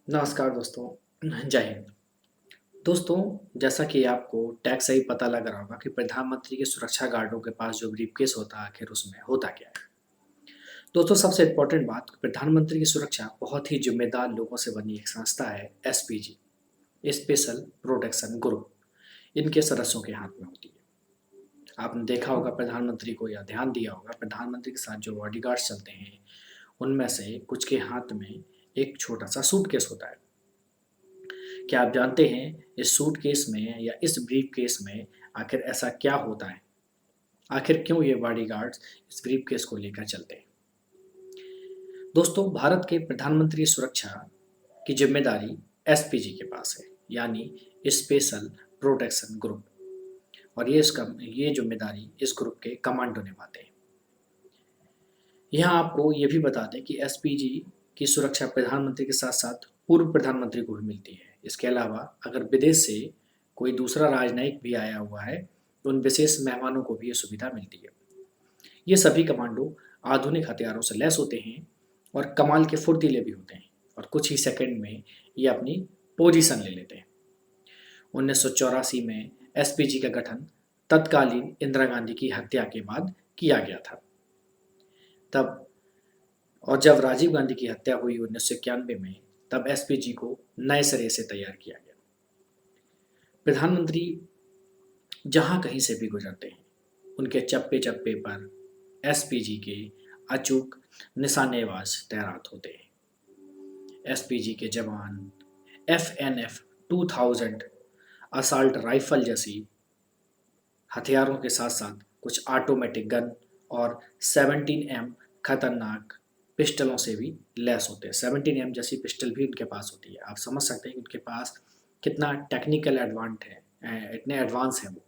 नमस्कार दोस्तों। जय हिंद। दोस्तों, जैसा कि आपको टैग से ही पता लग रहा होगा कि प्रधानमंत्री के सुरक्षा गार्डों के पास जो ब्रीफकेस होता है आखिर उसमें होता क्या है। दोस्तों, सबसे इम्पोर्टेंट बात, प्रधानमंत्री की सुरक्षा बहुत ही जिम्मेदार लोगों से बनी एक संस्था है, एसपीजी, स्पेशल प्रोटेक्शन ग्रुप। इनके सदस्यों के हाथ में होती है। आपने देखा होगा प्रधानमंत्री को, या ध्यान दिया होगा प्रधानमंत्री के साथ जो बॉडीगार्ड्स चलते हैं उनमें से कुछ के हाथ में एक छोटा सा सूटकेस होता है। क्या आप जानते हैं इस सूटकेस में या इस ब्रीफकेस में आखिर ऐसा क्या होता है? आखिर क्यों ये बॉडीगार्ड्स इस ब्रीफकेस को लेकर चलते हैं? दोस्तों, भारत के प्रधानमंत्री सुरक्षा की जिम्मेदारी एसपीजी के पास है, यानी स्पेशल प्रोटेक्शन ग्रुप। और ये जिम्मेदारी इस ग्रुप के कमांडो निभाते हैं। यहाँ आपको ये भी बता दें कि एसपीजी की सुरक्षा प्रधानमंत्री के साथ साथ पूर्व प्रधानमंत्री को भी मिलती है। इसके अलावा अगर विदेश से कोई दूसरा राजनयिक भी आया हुआ है तो उन विशेष मेहमानों को भी ये सुविधा मिलती है। ये सभी कमांडो आधुनिक हथियारों से लैस होते हैं और कमाल के फुर्तीले भी होते हैं, और कुछ ही सेकंड में ये अपनी पोजीशन ले लेते हैं। 1984 में एसपीजी का गठन तत्कालीन इंदिरा गांधी की हत्या के बाद किया गया था। तब और जब राजीव गांधी की हत्या हुई 1991 में, तब एसपीजी को नए सिरे से तैयार किया गया। प्रधानमंत्री जहां कहीं से भी गुजरते हैं, उनके चप्पे चप्पे पर एसपीजी के अचूक निशानेबाज तैनात होते हैं। एसपीजी के जवान एफएनएफ 2000 असॉल्ट राइफल जैसी हथियारों के साथ साथ कुछ ऑटोमेटिक गन और 17M खतरनाक पिस्टलों से भी लैस होते हैं। 17M जैसी पिस्टल भी उनके पास होती है। आप समझ सकते हैं कि उनके पास कितना टेक्निकल एडवांट है, इतने एडवांस हैं वो।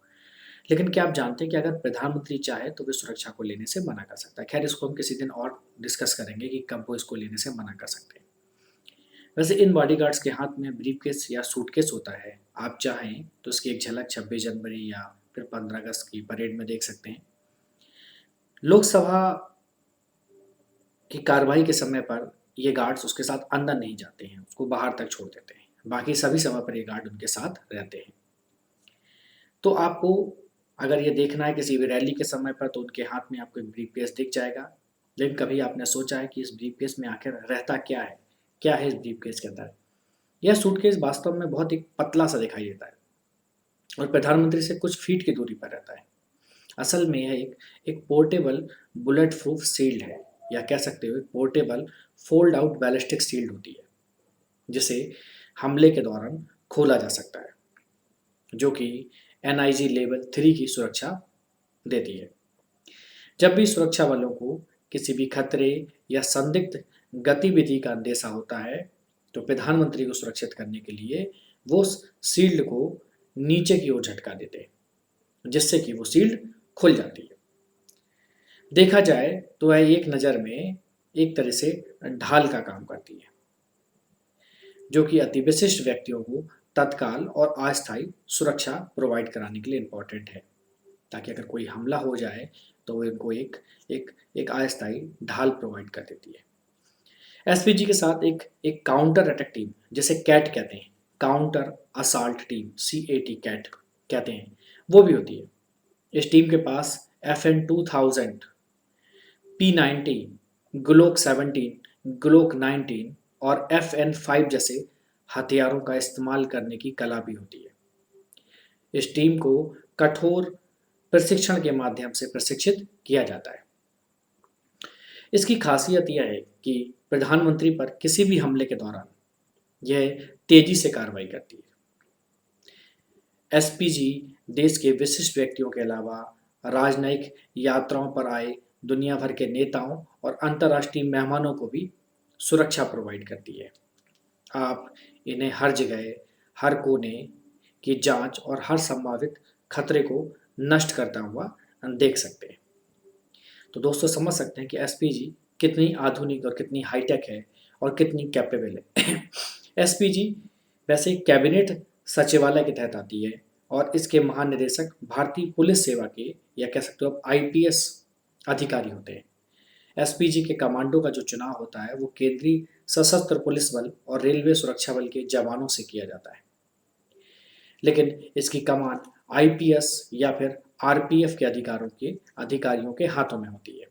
लेकिन क्या आप जानते हैं कि अगर प्रधानमंत्री चाहे तो वे सुरक्षा को लेने से मना कर सकता है। खैर, इसको हम किसी दिन और डिस्कस करेंगे कि कब वो इसको लेने से मना कर सकते हैं। वैसे इन बॉडीगार्ड्स के हाथ में ब्रीफकेस या सूटकेस होता है। आप चाहें तो इसकी एक झलक 26 जनवरी या फिर 15 अगस्त की परेड में देख सकते हैं। लोकसभा की कार्रवाई के समय पर ये गार्ड्स उसके साथ अंदर नहीं जाते हैं, उसको बाहर तक छोड़ देते हैं। बाकी सभी समय पर ये गार्ड उनके साथ रहते हैं। तो आपको अगर ये देखना है किसी भी रैली के समय पर, तो उनके हाथ में आपको एक ब्रीफकेस दिख जाएगा। लेकिन कभी आपने सोचा है कि इस ब्रीफकेस में आखिर रहता क्या है? क्या है इस ब्रीफकेस के अंदर? यह सूटकेस वास्तव में बहुत एक पतला सा दिखाई देता है और प्रधानमंत्री से कुछ फीट की दूरी पर रहता है। असल में यह एक पोर्टेबल बुलेट प्रूफ शील्ड है, या कह सकते हो एक portable fold out ballistic shield होती है, जिसे हमले के दौरान खोला जा सकता है, जो कि एनआईजी लेवल 3 की सुरक्षा देती है। जब भी सुरक्षा बलों को किसी भी खतरे या संदिग्ध गतिविधि का अंदेशा होता है, तो प्रधानमंत्री को सुरक्षित करने के लिए वो शील्ड को नीचे की ओर झटका देते हैं, जिससे कि वो शील्ड खुल जाती है। देखा जाए तो वह एक नज़र में एक तरह से ढाल का काम करती है, जो कि अति विशिष्ट व्यक्तियों को तत्काल और अस्थायी सुरक्षा प्रोवाइड कराने के लिए इम्पोर्टेंट है, ताकि अगर कोई हमला हो जाए तो वो इनको एक एक एक अस्थायी ढाल प्रोवाइड कर देती है। एसपीजी के साथ एक एक काउंटर अटैक टीम, जिसे कैट कहते हैं, counter assault team, CAT cat कहते हैं, वो भी होती है। इस टीम के पास FN 2000, P90, ग्लोक 17, ग्लोक 19 और FN 5 जैसे हथियारों का इस्तेमाल करने की कला भी होती है। इस टीम को कठोर प्रशिक्षण के माध्यम से प्रशिक्षित किया जाता है। इसकी खासियत यह है कि प्रधानमंत्री पर किसी भी हमले के दौरान यह तेजी से कार्रवाई करती है। एसपीजी देश के विशिष्ट व्यक्तियों के अलावा राजनयिक यात्राओं पर आए दुनिया भर के नेताओं और अंतर्राष्ट्रीय मेहमानों को भी सुरक्षा प्रोवाइड करती है। आप इन्हें हर जगह, हर कोने की जांच और हर संभावित खतरे को नष्ट करता हुआ देख सकते हैं। तो दोस्तों, समझ सकते हैं कि एसपीजी कितनी आधुनिक और कितनी हाईटेक है और कितनी कैपेबल है। एसपीजी वैसे कैबिनेट सचिवालय के तहत आती है और इसके महानिदेशक भारतीय पुलिस सेवा के, या कह सकते हो आप, आईपीएस अधिकारी होते हैं। एसपीजी के कमांडो का जो चुनाव होता है वो केंद्रीय सशस्त्र पुलिस बल और रेलवे सुरक्षा बल के जवानों से किया जाता है, लेकिन इसकी कमान आईपीएस या फिर आरपीएफ के अधिकारियों के हाथों में होती है।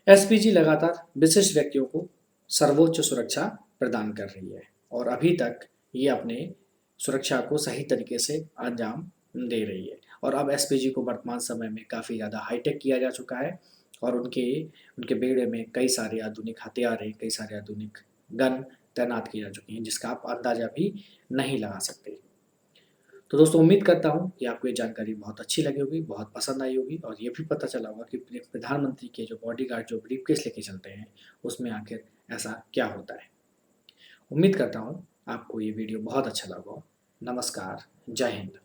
एसपीजी लगातार विशिष्ट व्यक्तियों को सर्वोच्च सुरक्षा प्रदान कर रही है और अभी तक ये अपने सुरक्षा को सही तरीके से अंजाम दे रही है। और अब एसपीजी को वर्तमान समय में काफ़ी ज़्यादा हाईटेक किया जा चुका है और उनके उनके बेड़े में कई सारे आधुनिक हथियार हैं, कई सारे आधुनिक गन तैनात की जा चुकी हैं, जिसका आप अंदाज़ा भी नहीं लगा सकते। तो दोस्तों, उम्मीद करता हूँ कि आपको ये जानकारी बहुत अच्छी लगी होगी, बहुत पसंद आई होगी और ये भी पता चला होगा कि प्रधानमंत्री के जो बॉडीगार्ड जो ब्रीफकेस लेके चलते हैं उसमें आखिर ऐसा क्या होता है। उम्मीद करता हूँ आपको ये वीडियो बहुत अच्छा लगा हो। नमस्कार, जय हिंद।